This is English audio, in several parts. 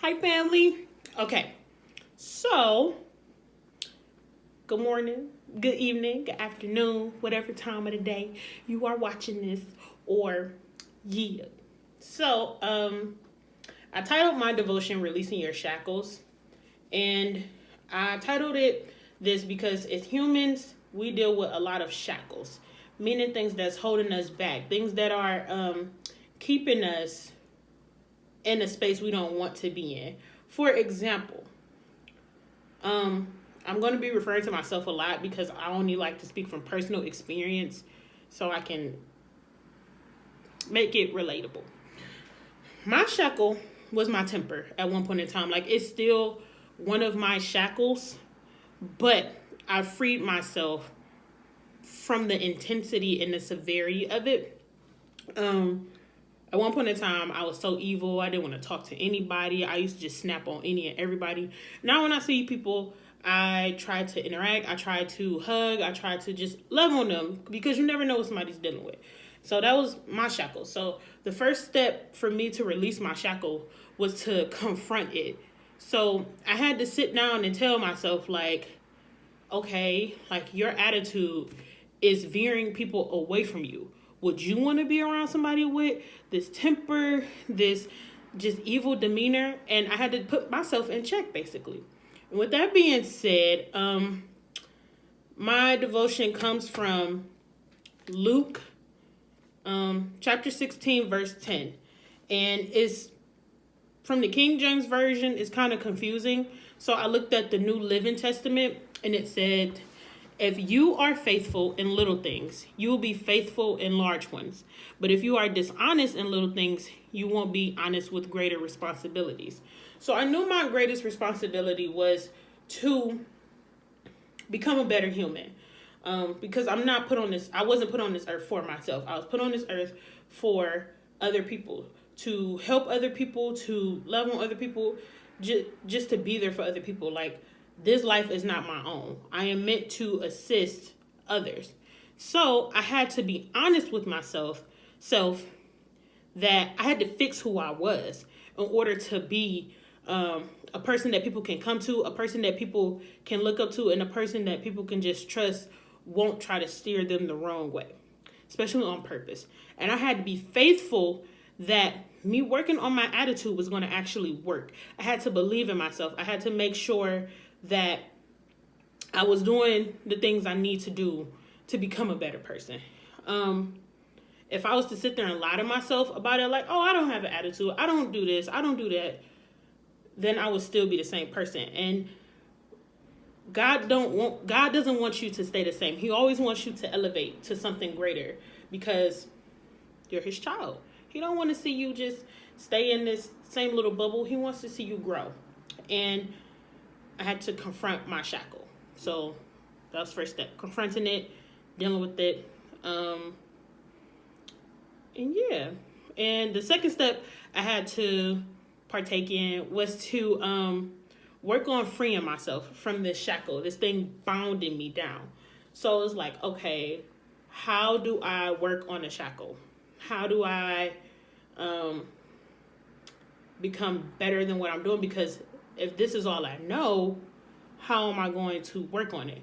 Hi, family. Okay, so good morning, good evening, good afternoon, whatever time of the day you are watching this, or yeah. So, I titled my devotion "Releasing Your Shackles," and I titled it this because as humans, we deal with a lot of shackles, meaning things that's holding us back, things that are keeping us in a space we don't want to be in. For example, um, I'm going to be referring to myself a lot because I only like to speak from personal experience so I can make it relatable. My shackle was my temper at one point in time. Like, it's still one of my shackles, but I freed myself from the intensity and the severity of it. Um, At one point in time, I was so evil. I didn't want to talk to anybody. I used to just snap on any and everybody. Now, when I see people, I try to interact. I try to hug. I try to just love on them because you never know what somebody's dealing with. So that was my shackle. So the first step for me to release my shackle was to confront it. So I had to sit down and tell myself, like, okay, like your attitude is veering people away from you. Would you want to be around somebody with this temper, this just evil demeanor? And I had to put myself in check, basically. And with that being said, my devotion comes from Luke chapter 16, verse 10. And it's from the King James Version. It's kind of confusing. So I looked at the New Living Testament, and it said, if you are faithful in little things, you will be faithful in large ones. But if you are dishonest in little things, you won't be honest with greater responsibilities. So I knew my greatest responsibility was to become a better human. Because I wasn't put on this earth for myself. I was put on this earth for other people, to help other people, to love on other people, just to be there for other people. Like, this life is not my own. I am meant to assist others. So I had to be honest with self that I had to fix who I was in order to be a person that people can come to, a person that people can look up to, and a person that people can just trust won't try to steer them the wrong way, especially on purpose. And I had to be faithful that me working on my attitude was going to actually work. I had to believe in myself. I had to make sure that I was doing the things I need to do to become a better person. If I was to sit there and lie to myself about it, like, oh, I don't have an attitude, I don't do this, I don't do that, then I would still be the same person. And God doesn't want you to stay the same. He always wants you to elevate to something greater because you're his child. He don't want to see you just stay in this same little bubble. He wants to see you grow. And I had to confront my shackle. So that was the first step. Confronting it, dealing with it. And yeah. And the second step I had to partake in was to work on freeing myself from this shackle, this thing bounding me down. So it's like, okay, how do I work on a shackle? How do I become better than what I'm doing? Because if this is all I know, how am I going to work on it?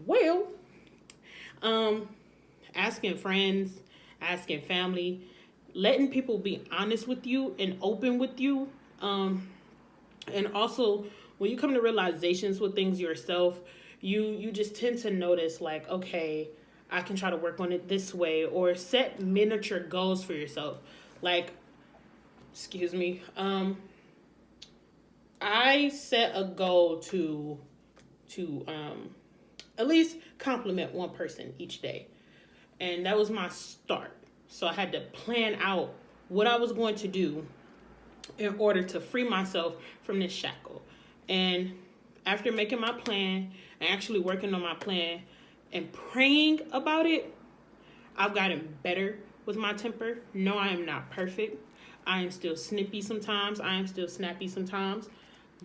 Well, asking friends, asking family, letting people be honest with you and open with you. And also, when you come to realizations with things yourself, you just tend to notice, like, okay, I can try to work on it this way, or set miniature goals for yourself. Like, excuse me, I set a goal to at least compliment one person each day, and that was my start. So I had to plan out what I was going to do in order to free myself from this shackle. And after making my plan and actually working on my plan and praying about it, I've gotten better with my temper. No, I am not perfect. I am still snippy sometimes. I am still snappy sometimes.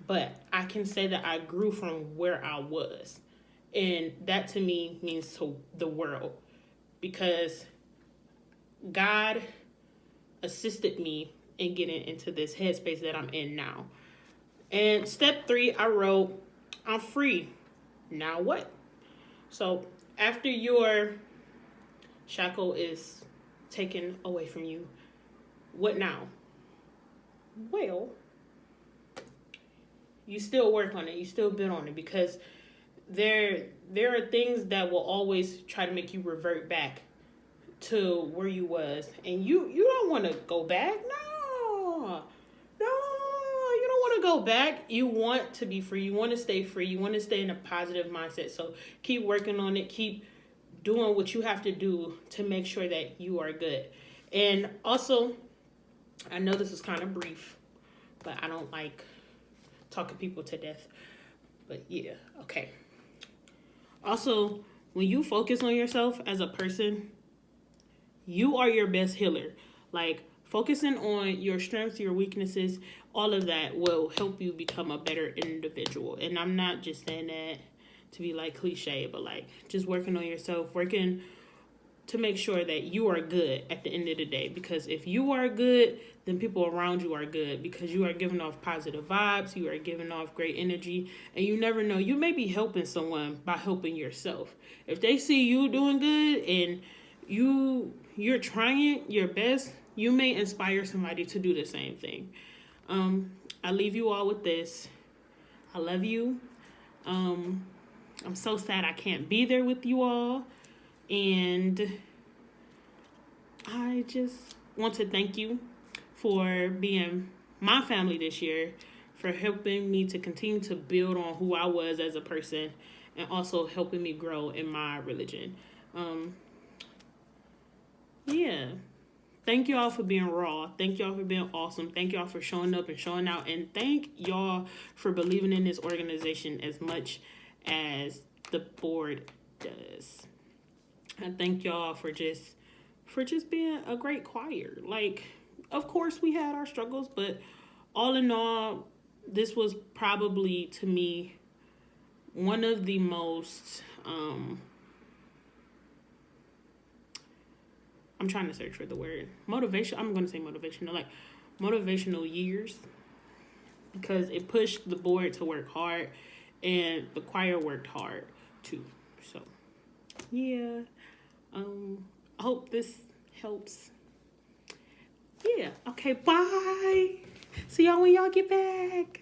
But I can say that I grew from where I was. And that to me means to the world. Because God assisted me in getting into this headspace that I'm in now. And step 3, I wrote, I'm free. Now what? So after your shackle is taken away from you, what now? Well, you still work on it. You still build on it, because there are things that will always try to make you revert back to where you was, and you don't want to go back. No, you don't want to go back. You want to be free. You want to stay free. You want to stay in a positive mindset. So keep working on it. Keep doing what you have to do to make sure that you are good. And also, I know this is kind of brief, but I don't like talking people to death. But yeah, okay. Also, when you focus on yourself as a person, you are your best healer. Like, focusing on your strengths, your weaknesses, all of that will help you become a better individual. And I'm not just saying that to be like cliche, but like just working on yourself, working to make sure that you are good at the end of the day. Because if you are good, then people around you are good, because you are giving off positive vibes, you are giving off great energy, and you never know, you may be helping someone by helping yourself. If they see you doing good and you're trying your best, you may inspire somebody to do the same thing. I leave you all with this. I love you. I'm so sad I can't be there with you all. And I just want to thank you for being my family this year, for helping me to continue to build on who I was as a person, and also helping me grow in my religion. Yeah. Thank y'all for being raw. Thank y'all for being awesome. Thank y'all for showing up and showing out. And thank y'all for believing in this organization as much as the board does. And thank y'all for just being a great choir. Like, of course we had our struggles, but all in all, this was probably, to me, one of the most I'm trying to search for the word motivation. I'm going to say motivational, like motivational years, because it pushed the board to work hard, and the choir worked hard too. So yeah, I hope this helps. Yeah. Okay. Bye. See y'all when y'all get back.